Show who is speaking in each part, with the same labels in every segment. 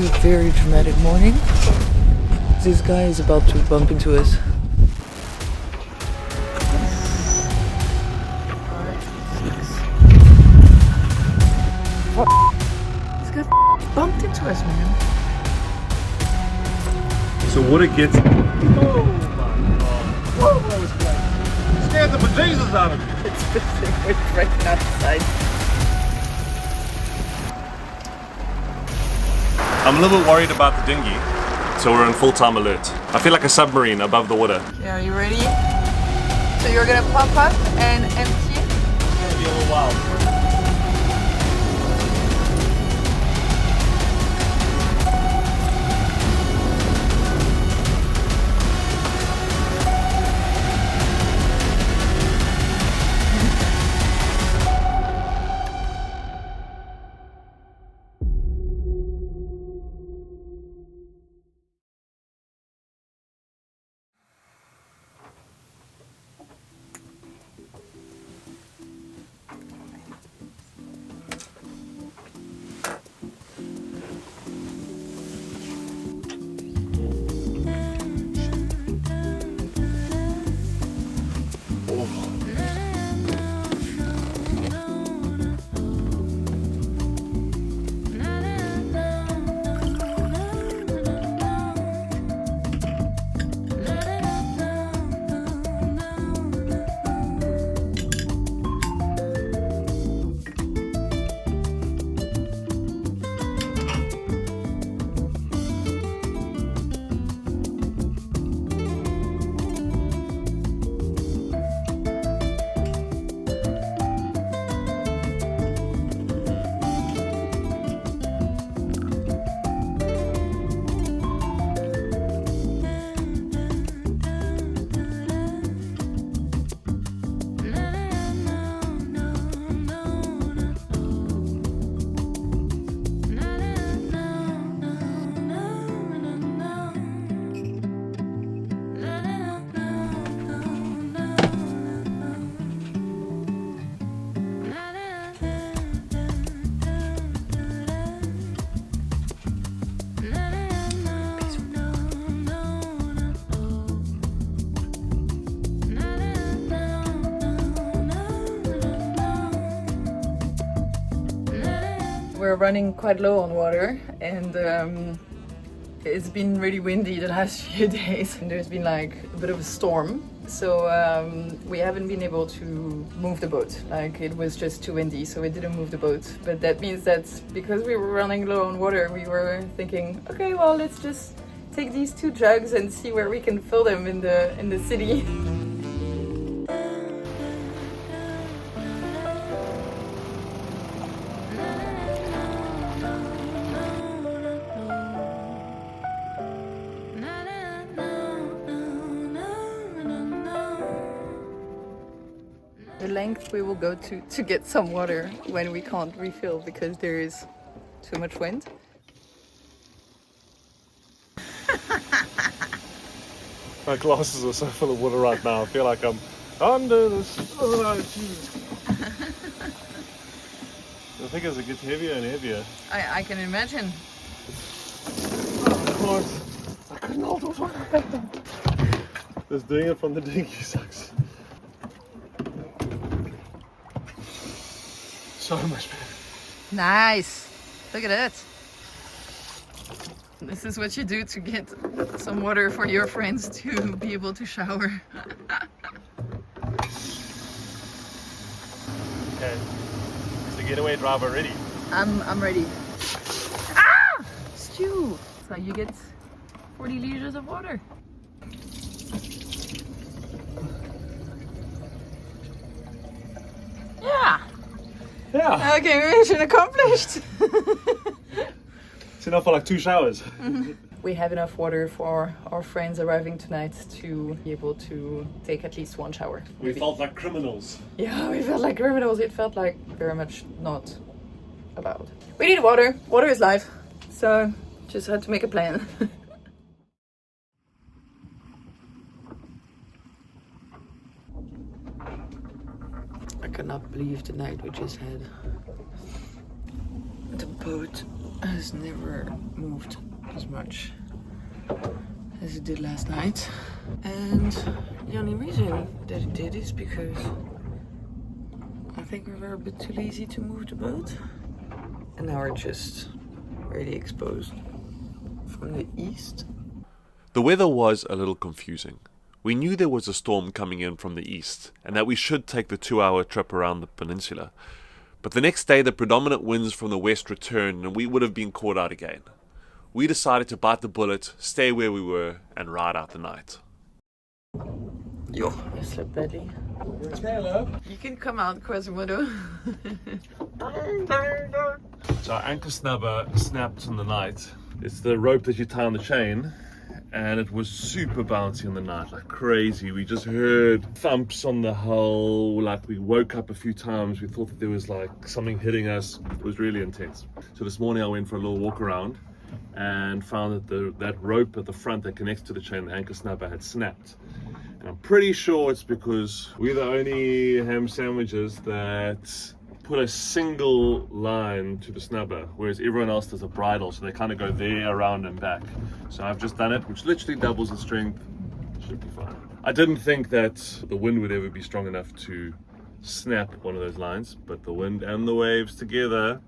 Speaker 1: a very dramatic morning. This guy is about to bump into us. This guy bumped into us, man.
Speaker 2: So what it gets... Oh my god. Whoa, that was close. Scared the bejesus out of me.
Speaker 1: It's pissing with right outside.
Speaker 2: I'm a little bit worried about the dinghy, so we're on full-time alert. I feel like a submarine above the water.
Speaker 1: Yeah, are you ready? So you're gonna pump up and empty?
Speaker 2: It's gonna be a little wild.
Speaker 1: We're running quite low on water, and it's been really windy the last few days, and there's been like a bit of a storm, so we haven't been able to move the boat. Like, it was just too windy, so we didn't move the boat. But that means that because we were running low on water, we were thinking, okay, well, let's just take these 2 jugs and see where we can fill them in the city. The length we will go to get some water when we can't refill because there is too much wind.
Speaker 2: My glasses are so full of water right now. I feel like I'm under the sea. The thing is, it gets heavier and heavier.
Speaker 1: I can imagine.
Speaker 2: Of course, I couldn't hold on. Just doing it from the dinghy sucks. So much better.
Speaker 1: Nice. Look at it. This is what you do to get some water for your friends to be able to shower.
Speaker 2: Okay, is the getaway driver ready?
Speaker 1: I'm ready. Ah! Stew! So you get 40 liters of water. Yeah!
Speaker 2: Yeah!
Speaker 1: Okay, mission accomplished!
Speaker 2: It's enough for like 2 showers.
Speaker 1: We have enough water for our friends arriving tonight to be able to take at least 1 shower.
Speaker 2: We felt like criminals.
Speaker 1: Yeah, we felt like criminals. It felt like very much not allowed. We need water. Water is life. So just had to make a plan. I cannot believe the night we just had. The boat has never moved as much as it did last night. And the only reason that it did is because I think we were a bit too lazy to move the boat. And now we're just really exposed from the east.
Speaker 3: The weather was a little confusing. We knew there was a storm coming in from the east and that we should take the 2-hour trip around the peninsula. But the next day the predominant winds from the west returned and we would have been caught out again. We decided to bite the bullet, stay where we were and ride out the night.
Speaker 1: Yo, I slept badly. You can come out, Quasimodo.
Speaker 3: So our anchor snubber snapped in the night. It's the rope that you tie on the chain, and it was super bouncy in the night, like crazy. We just heard thumps on the hull, like we woke up a few times. We thought that there was like something hitting us. It was really intense. So this morning I went for a little walk around and found that that rope at the front that connects to the chain, the anchor snubber, had snapped. And I'm pretty sure it's because we're the only ham sandwiches that put a single line to the snubber, whereas everyone else does a bridle, so they kind of go there, around and back. So I've just done it, which literally doubles the strength. Should be fine. I didn't think that the wind would ever be strong enough to snap one of those lines, but the wind and the waves together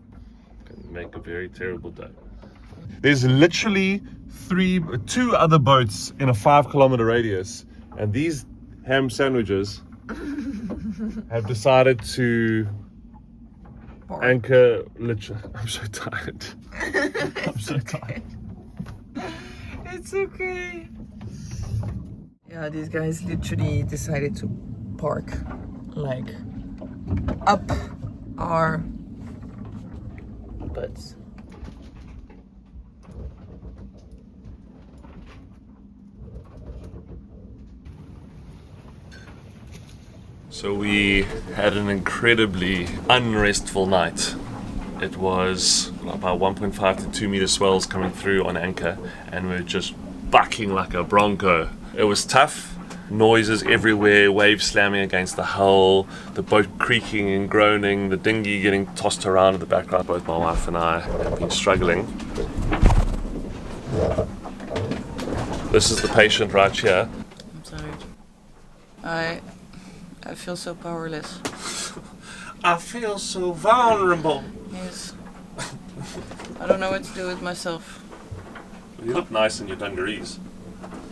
Speaker 3: can make a very terrible day. There's literally two other boats in a 5-kilometer radius, and these ham sandwiches have decided to anchor. Literally, I'm so tired. I'm so tired.
Speaker 1: It's okay. Yeah, these guys literally decided to park like up our butts.
Speaker 3: So we had an incredibly unrestful night. It was about 1.5 to 2 meter swells coming through on anchor, and we're just bucking like a bronco. It was tough, noises everywhere, waves slamming against the hull, the boat creaking and groaning, the dinghy getting tossed around in the background. Both my wife and I have been struggling. This is the patient right here.
Speaker 1: I'm tired. I feel so powerless.
Speaker 3: I feel so vulnerable.
Speaker 1: Yes. I don't know what to do with myself.
Speaker 3: You look nice in your dungarees.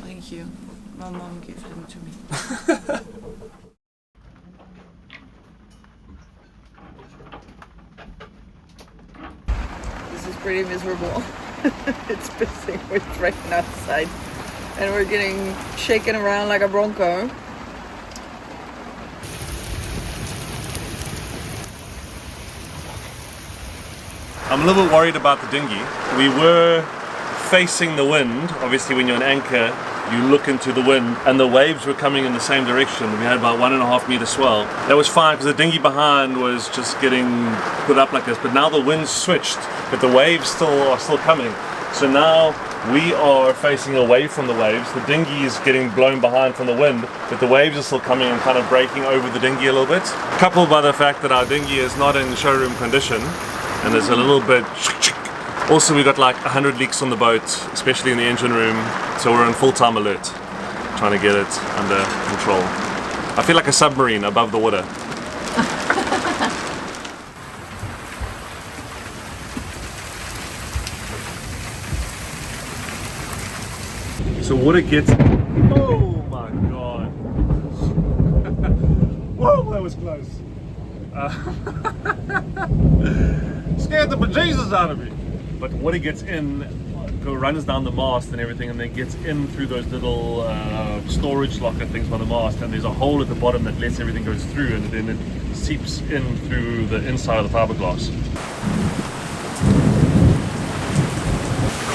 Speaker 1: Thank you. My mom gave them to me. This is pretty miserable. It's pissing with rain outside. And we're getting shaken around like a bronco.
Speaker 3: I'm a little bit worried about the dinghy. We were facing the wind. Obviously when you're an anchor, you look into the wind, and the waves were coming in the same direction. We had about 1.5 meter swell. That was fine because the dinghy behind was just getting put up like this, but now the wind switched, but the waves are still coming. So now we are facing away from the waves. The dinghy is getting blown behind from the wind, but the waves are still coming and kind of breaking over the dinghy a little bit. Coupled by the fact that our dinghy is not in showroom condition, and there's a little bit. Also, we got like 100 leaks on the boat, especially in the engine room, so we're on full-time alert, trying to get it under control. I feel like a submarine above the water. So water gets. Oh my god! Whoa, that was close. Scared the bejesus out of me. But water gets in, runs down the mast and everything, and then gets in through those little storage locker things by the mast, and there's a hole at the bottom that lets everything goes through, and then it seeps in through the inside of the fiberglass.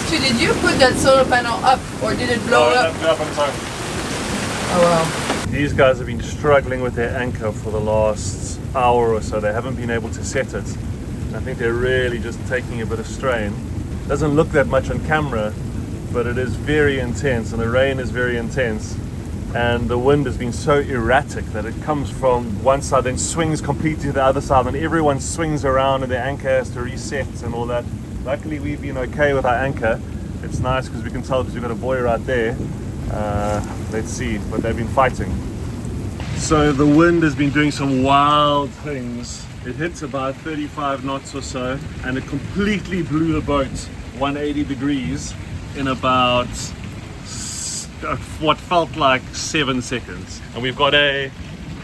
Speaker 1: So did you put that solar panel up, or did it blow up?
Speaker 3: No, up on its own.
Speaker 1: Oh wow.
Speaker 3: These guys have been struggling with their anchor for the last hour or so. They haven't been able to set it. I think they're really just taking a bit of strain. Doesn't look that much on camera, but it is very intense, and the rain is very intense, and the wind has been so erratic that it comes from one side then swings completely to the other side, and everyone swings around and their anchor has to reset and all that. Luckily we've been okay with our anchor. It's nice because we can tell because we've got a buoy right there. Let's see, but they've been fighting. So the wind has been doing some wild things. It hit about 35 knots or so, and it completely blew the boat 180 degrees in about what felt like 7 seconds. And we've got a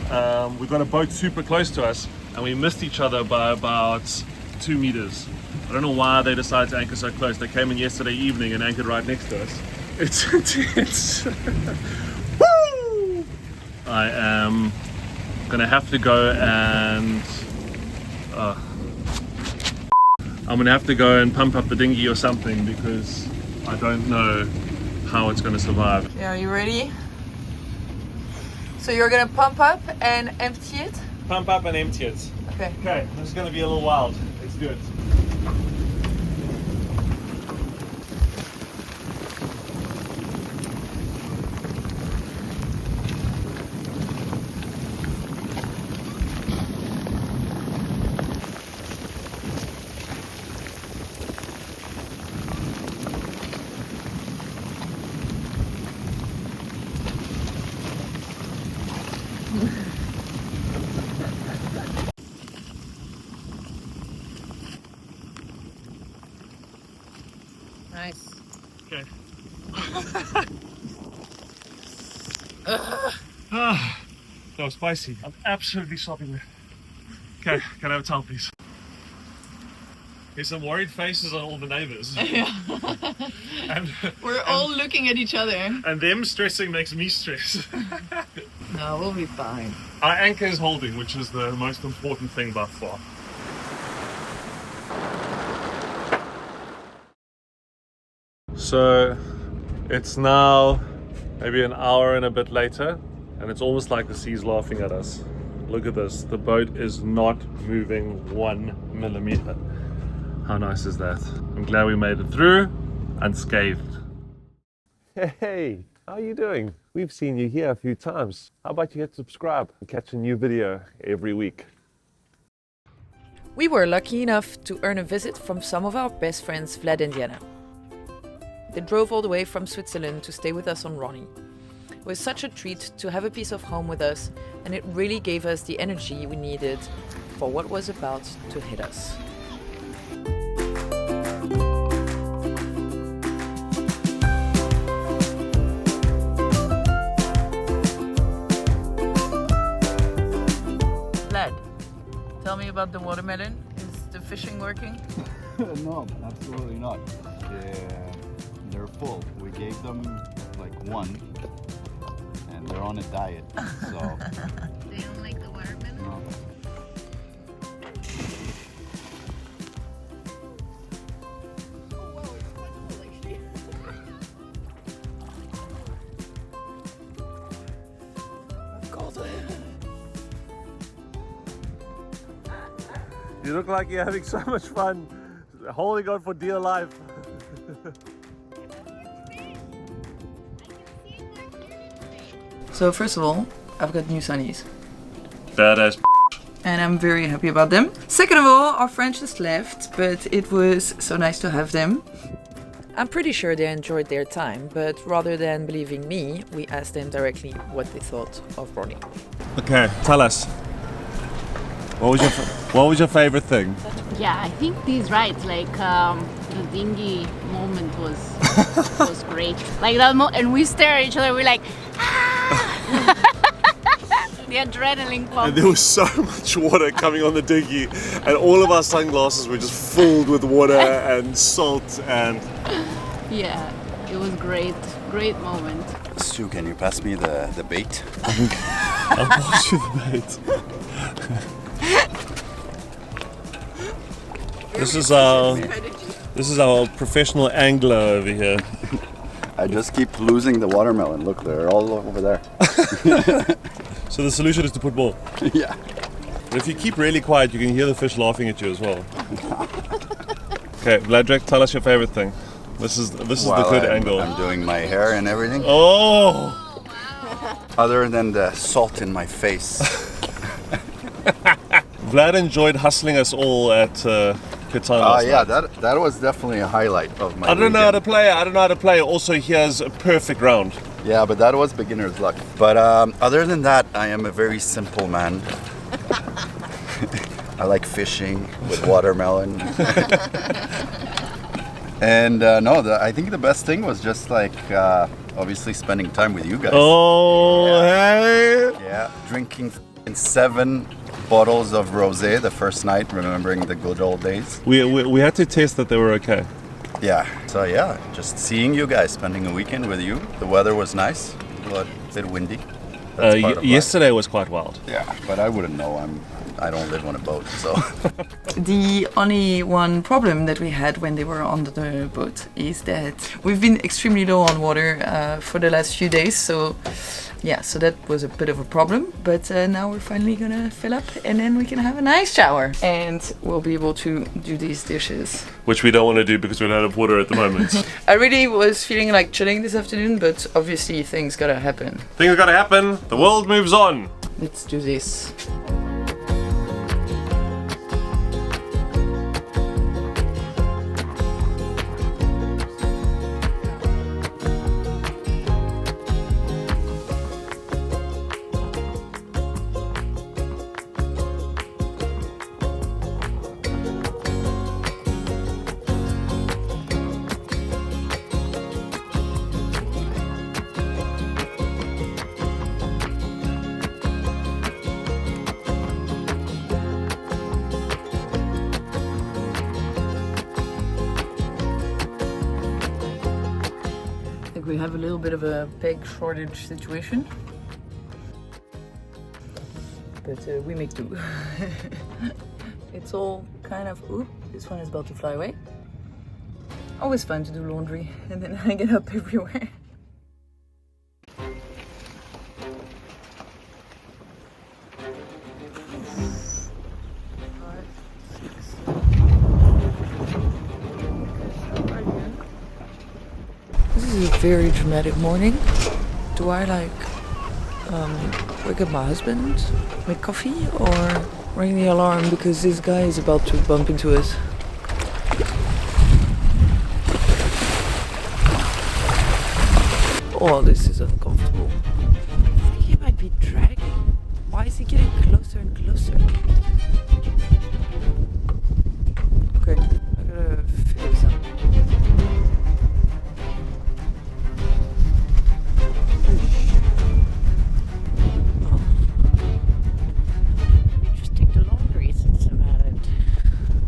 Speaker 3: boat super close to us, and we missed each other by about 2 meters. I don't know why they decided to anchor so close. They came in yesterday evening and anchored right next to us. It's intense. Woo! I am gonna have to go and I'm gonna have to go and pump up the dinghy or something because I don't know how it's gonna survive.
Speaker 1: Yeah, are you ready? So you're gonna pump up and empty it?
Speaker 3: Pump up and empty it.
Speaker 1: Okay.
Speaker 3: Okay, this is gonna be a little wild. Let's do it.
Speaker 1: Nice.
Speaker 3: Okay. That was spicy. I'm absolutely sopping there. Okay, can I have a towel, please? There's some worried faces on all the neighbors.
Speaker 1: Yeah. We're all looking at each other.
Speaker 3: And them stressing makes me stress.
Speaker 1: No, we'll be fine.
Speaker 3: Our anchor is holding, which is the most important thing by far. So it's now maybe an hour and a bit later, and it's almost like the sea's laughing at us. Look at this, the boat is not moving 1 millimeter. How nice is that? I'm glad we made it through unscathed.
Speaker 2: Hey, how are you doing? We've seen you here a few times. How about you hit subscribe and catch a new video every week?
Speaker 1: We were lucky enough to earn a visit from some of our best friends, Vlad and Diana. They drove all the way from Switzerland to stay with us on Ronnie. It was such a treat to have a piece of home with us, and it really gave us the energy we needed for what was about to hit us. Vlad, tell me about the watermelon. Is the fishing working?
Speaker 4: No, absolutely not. They're full. We gave them like one, and they're on a diet. So
Speaker 5: They don't like the watermelon?
Speaker 4: no.
Speaker 2: You look like you're having so much fun holding on for dear life.
Speaker 1: So first of all, I've got new sunnies.
Speaker 3: Badass.
Speaker 1: And I'm very happy about them. Second of all, our friends just left, but it was so nice to have them. I'm pretty sure they enjoyed their time, but rather than believing me, we asked them directly what they thought of Ronnie.
Speaker 2: Okay, tell us. What was your favorite thing?
Speaker 5: Yeah, I think these rides, like the dinghy moment was great. Like that and we stare at each other, we're like, ah! The adrenaline pump.
Speaker 2: And there was so much water coming on the dinghy, and all of our sunglasses were just filled with water and salt and...
Speaker 5: Yeah, it was great moment.
Speaker 4: Stu, can you pass me the bait?
Speaker 2: I'll pass you the bait. This is our professional angler over here.
Speaker 4: I just keep losing the watermelon. Look, they're all over there.
Speaker 2: So the solution is to put more.
Speaker 4: Yeah.
Speaker 2: But if you keep really quiet, you can hear the fish laughing at you as well. Okay, Vladrek, tell us your favorite thing. This is the good angle.
Speaker 4: I'm doing my hair and everything.
Speaker 2: Oh!
Speaker 4: Other than the salt in my face.
Speaker 2: Vlad enjoyed hustling us all at Katan last
Speaker 4: Yeah,
Speaker 2: night.
Speaker 4: that was definitely a highlight of my
Speaker 2: I don't know how to
Speaker 4: weekend.
Speaker 2: play. I don't know how to play. Also, here's a perfect round.
Speaker 4: Yeah, but that was beginner's luck. But other than that, I am a very simple man. I like fishing with watermelon. And no, I think the best thing was just like obviously spending time with you guys.
Speaker 2: Oh, hey!
Speaker 4: Yeah, drinking 7 bottles of rosé the first night, remembering the good old days.
Speaker 2: We had to test that they were okay.
Speaker 4: Yeah, so yeah, just seeing you guys, spending a weekend with you. The weather was nice, a bit windy. That's part of life.
Speaker 2: Yesterday was quite wild.
Speaker 4: Yeah, but I wouldn't know. I don't live on a boat, so.
Speaker 1: The only one problem that we had when they were on the boat is that we've been extremely low on water for the last few days, so yeah, so that was a bit of a problem. But now we're finally gonna fill up and then we can have a nice shower and we'll be able to do these dishes.
Speaker 2: Which we don't want to do because we're out of water at the moment.
Speaker 1: I really was feeling like chilling this afternoon, but obviously things gotta happen.
Speaker 2: Things gotta happen. The world moves on.
Speaker 1: Let's do this. We have a little bit of a peg shortage situation, but we make do. It's all kind of, oop, this one is about to fly away. Always fun to do laundry and then hang it up everywhere. This is a very dramatic morning. Do I wake up my husband, make coffee, or ring the alarm because this guy is about to bump into us? Oh, this is uncomfortable. I think he might be dragging. Why is he getting closer and closer? Okay, I gotta figure this out.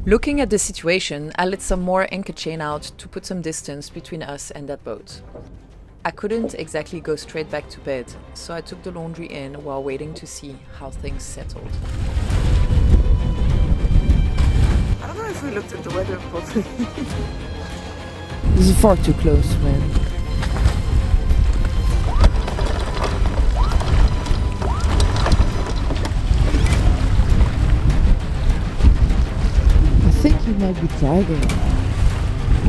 Speaker 1: Looking at the situation, I let some more anchor chain out to put some distance between us and that boat. I couldn't exactly go straight back to bed, so I took the laundry in while waiting to see how things settled. I don't know if we looked at the weather properly. This is far too close, man. I think he might be dragging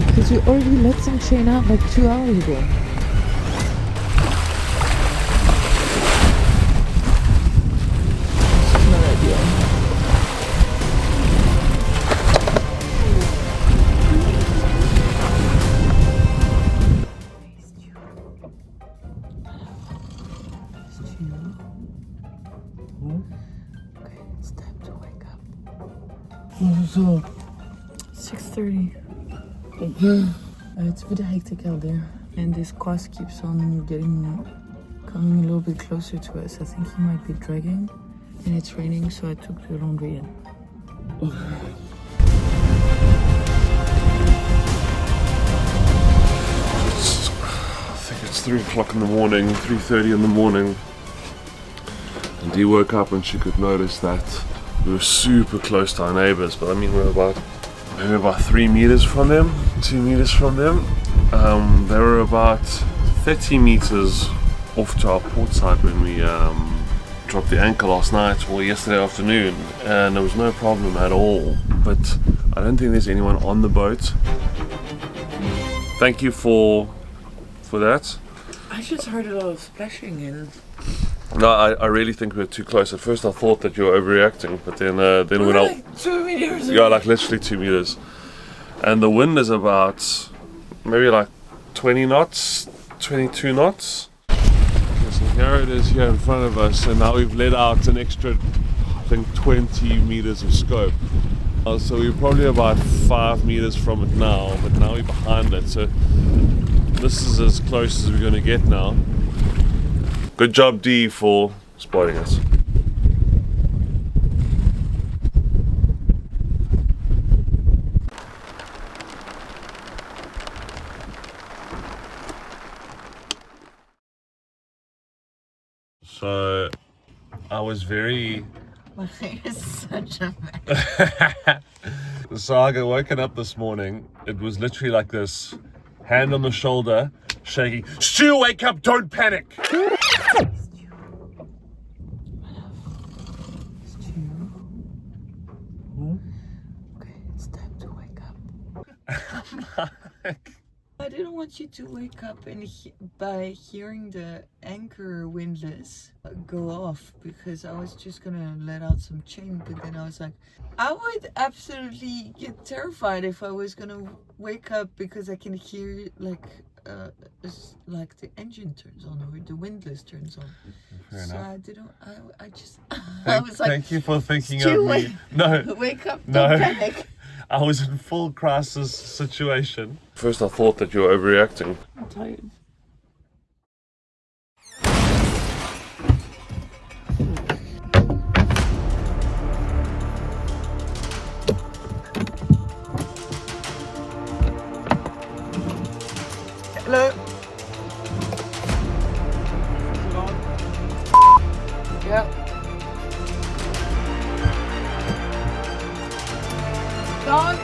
Speaker 1: because we already let some chain out like 2 hours ago. This is not ideal. Okay, it's time to wake up. So 6:30. Okay. It's a bit hectic out there, and this quas keeps on coming a little bit closer to us. I think he might be dragging, and it's raining, so I took the laundry in.
Speaker 3: I think it's 3 o'clock in the morning, 3:30 in the morning. And Dee woke up and she could notice that we were super close to our neighbors, but I mean we're about 3 meters from them, 2 meters from them. They were about 30 meters off to our port side when we dropped the anchor last night or yesterday afternoon, and there was no problem at all. But I don't think there's anyone on the boat. Thank you for that.
Speaker 1: I just heard a lot of splashing, and
Speaker 2: No, I really think we're too close. At first I thought that you were overreacting, but then when I...
Speaker 1: Like 2 meters.
Speaker 2: Yeah, like literally 2 meters. And the wind is about maybe like 20 knots, 22 knots. Okay, so here it is here in front of us, and now we've let out an extra, I think, 20 meters of scope. So we're probably about 5 meters from it now, but now we're behind it. So this is as close as we're going to get now. Good job, D, for spotting us. So I was very...
Speaker 1: My hair is such a mess.
Speaker 2: So I got woken up this morning. It was literally like this, hand on the shoulder, shaking. Stu, wake up! Don't panic!
Speaker 1: Okay, it's time to wake up. I didn't want you to wake up and by hearing the anchor windlass go off, because I was just gonna let out some chain, but then I was like, I would absolutely get terrified if I was gonna wake up because I can hear like the engine turns on or the windlass turns on.
Speaker 2: Fair
Speaker 1: so
Speaker 2: enough.
Speaker 1: I didn't. I just. I was like,
Speaker 2: Thank you for thinking
Speaker 1: Stu,
Speaker 2: of me. No,
Speaker 1: wake up!
Speaker 2: No.
Speaker 1: Don't panic.
Speaker 2: I was in full crisis situation. First I thought that you were overreacting.
Speaker 1: I'm tired. Hello. Yeah. Dog.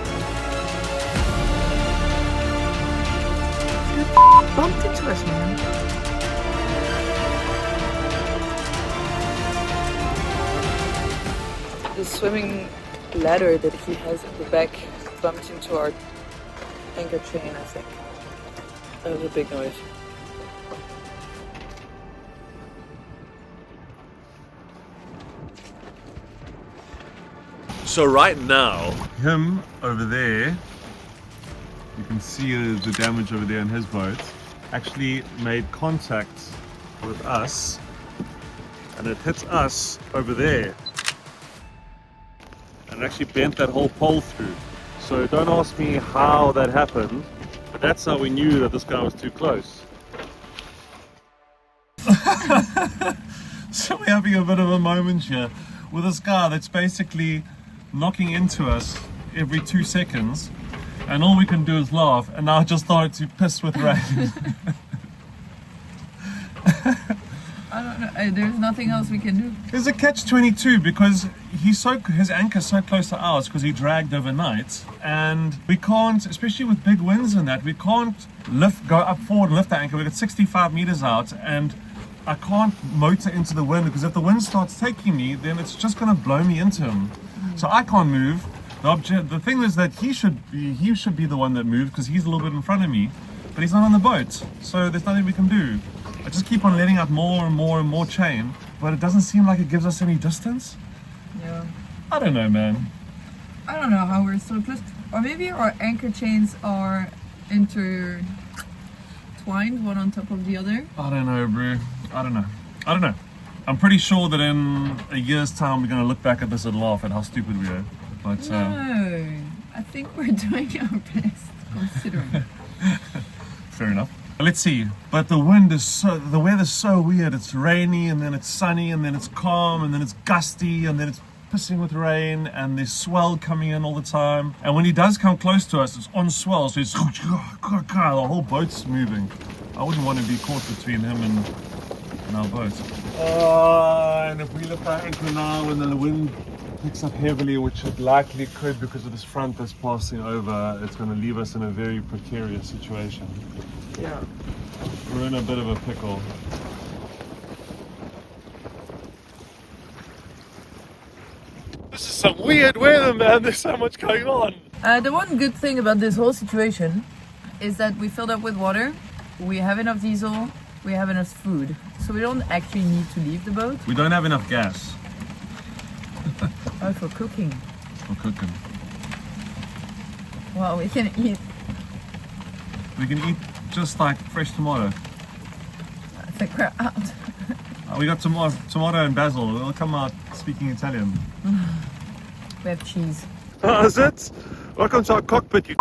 Speaker 1: Bumped into us, man. The swimming ladder that he has at the back bumped into our anchor chain, I think. That was a big noise.
Speaker 2: So right now, him over there, you can see the damage over there in his boat, actually made contact with us, and it hits us over there, and actually bent that whole pole through. So don't ask me how that happened, but that's how we knew that this guy was too close. So we're having a bit of a moment here with this guy that's basically knocking into us every 2 seconds, and all we can do is laugh, and now I just started to piss with rain.
Speaker 1: I don't know. There's nothing else we can do.
Speaker 2: There's a catch-22 because his anchor's so close to ours because he dragged overnight, and we can't, especially with big winds and that, we can't go up forward and lift the anchor. We've got 65 meters out, and I can't motor into the wind because if the wind starts taking me, then it's just going to blow me into him. So I can't move. The thing is that he should be the one that moves because he's a little bit in front of me, but he's not on the boat. So there's nothing we can do. I just keep on letting out more and more and more chain, but it doesn't seem like it gives us any distance.
Speaker 1: Yeah.
Speaker 2: I don't know, man.
Speaker 1: I don't know how we're so close. Or maybe our anchor chains are intertwined, one on top of the other.
Speaker 2: I don't know, bro. I don't know. I'm pretty sure that in a year's time we're going to look back at this and laugh at how stupid we are. But
Speaker 1: No, I think we're doing our best, considering.
Speaker 2: fair enough. Let's see. But the weather's so weird. It's rainy, and then it's sunny, and then it's calm, and then it's gusty, and then it's pissing with rain, and there's swell coming in all the time. And when he does come close to us, it's on swell, so it's the whole boat's moving. I wouldn't want to be caught between him and our boat. And if we lift our anchor now and then the wind picks up heavily, which it likely could because of this front that's passing over, it's going to leave us in a very precarious situation.
Speaker 1: Yeah.
Speaker 2: We're in a bit of a pickle. This is some weird weather, man. There's so much going on.
Speaker 1: The one good thing about this whole situation is that we filled up with water, we have enough diesel, we have enough food, so we don't actually need to leave the boat.
Speaker 2: We don't have enough gas
Speaker 1: Oh, for cooking.
Speaker 2: for cooking.
Speaker 1: Well, we can eat.
Speaker 2: We can eat just like fresh tomato.
Speaker 1: I think we're out.
Speaker 2: We got tomato and basil. We'll come out speaking Italian.
Speaker 1: We have cheese.
Speaker 2: Oh, is it? Welcome to our cockpit, you.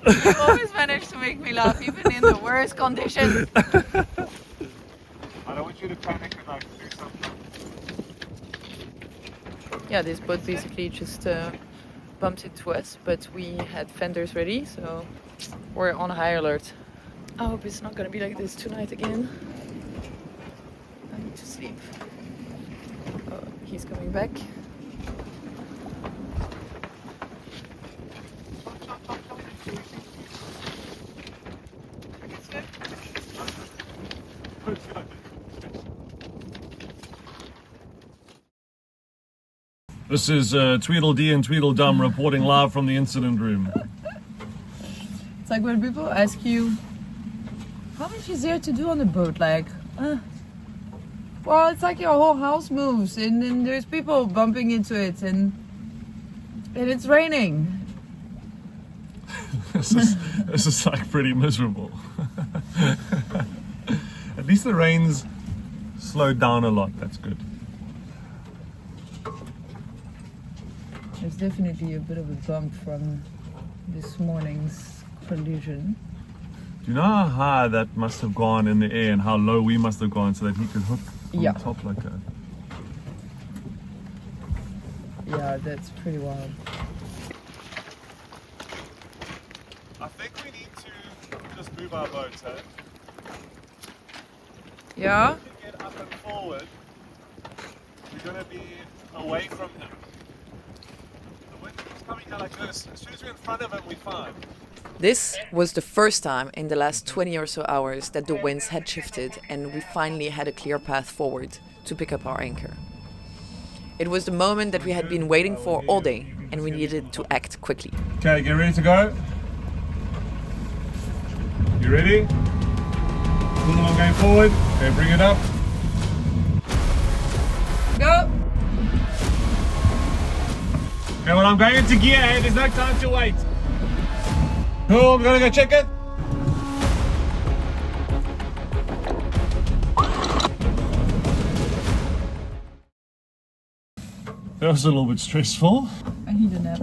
Speaker 1: You always manage to make me laugh, even in the worst conditions.
Speaker 2: I don't want you to panic and like do something.
Speaker 1: Yeah, this boat basically just bumped into us, but we had fenders ready, so we're on high alert. I hope it's not gonna be like this tonight again. I need to sleep. Oh, he's coming back.
Speaker 2: This is Tweedledee and Tweedledum reporting live from the incident room.
Speaker 1: It's like when people ask you, how much is there to do on the boat? Like, well, it's like your whole house moves and then there's people bumping into it and it's raining.
Speaker 2: This is like pretty miserable. At least the rain's slowed down a lot, that's good.
Speaker 1: There's definitely a bit of a bump from this morning's collision.
Speaker 2: Do you know how high that must have gone in the air and how low we must have gone so that he could hook on
Speaker 1: Yeah.
Speaker 2: the top like that?
Speaker 1: Yeah, that's pretty wild.
Speaker 2: I think we need to just move our boats, eh?
Speaker 1: Yeah?
Speaker 2: If we get up and forward, we're going to be away from him. The wind keeps coming down like this. As soon as we're in front of him, we're fine.
Speaker 1: This was the first time in the last 20 or so hours that the winds had shifted and we finally had a clear path forward to pick up our anchor. It was the moment that we had been waiting for all day and we needed to act quickly.
Speaker 2: Okay, get ready to go. You ready? Pull them on going forward. Okay, bring it up.
Speaker 1: Go!
Speaker 2: Okay, well, I'm going into gear, eh? There's no time to wait. Cool, I'm gonna go check it. That was a little bit stressful.
Speaker 1: I need a nap.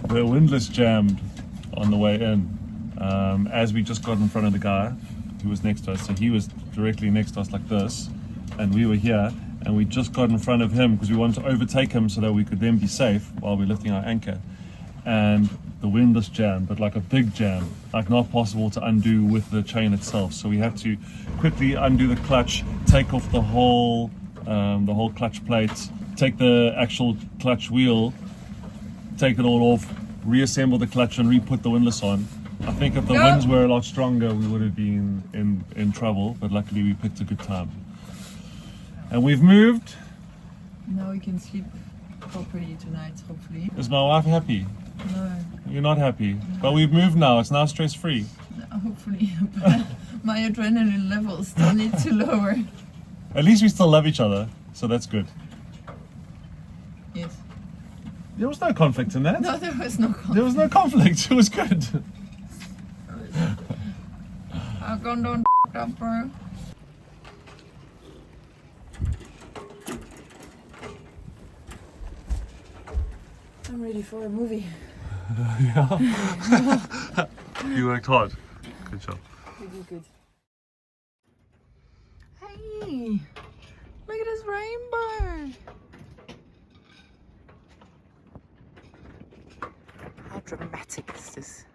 Speaker 2: The windlass jammed on the way in. As we just got in front of the guy who was next to us. So he was directly next to us like this, and we were here, and we just got in front of him because we wanted to overtake him so that we could then be safe while we're lifting our anchor. And the windlass jammed, but like a big jam, like not possible to undo with the chain itself. So we had to quickly undo the clutch, take off the whole clutch plate, take the actual clutch wheel, take it all off, reassemble the clutch and re-put the windlass on. I think if the winds were a lot stronger, we would have been in trouble, but luckily we picked a good time. And we've moved.
Speaker 1: Now we can sleep properly tonight, hopefully.
Speaker 2: Is my wife happy?
Speaker 1: No,
Speaker 2: You're not happy. But we've moved now, it's now stress-free.
Speaker 1: hopefully. But my adrenaline levels still need to lower.
Speaker 2: At least we still love each other, so that's good.
Speaker 1: Yes.
Speaker 2: There was no conflict in that.
Speaker 1: No, there was no conflict.
Speaker 2: There was no conflict, it was good.
Speaker 1: I've gone down up, bro. I'm ready for a movie.
Speaker 2: Yeah. You worked hard. Good job.
Speaker 1: You did good. Hey! Look at this rainbow! How dramatic is this?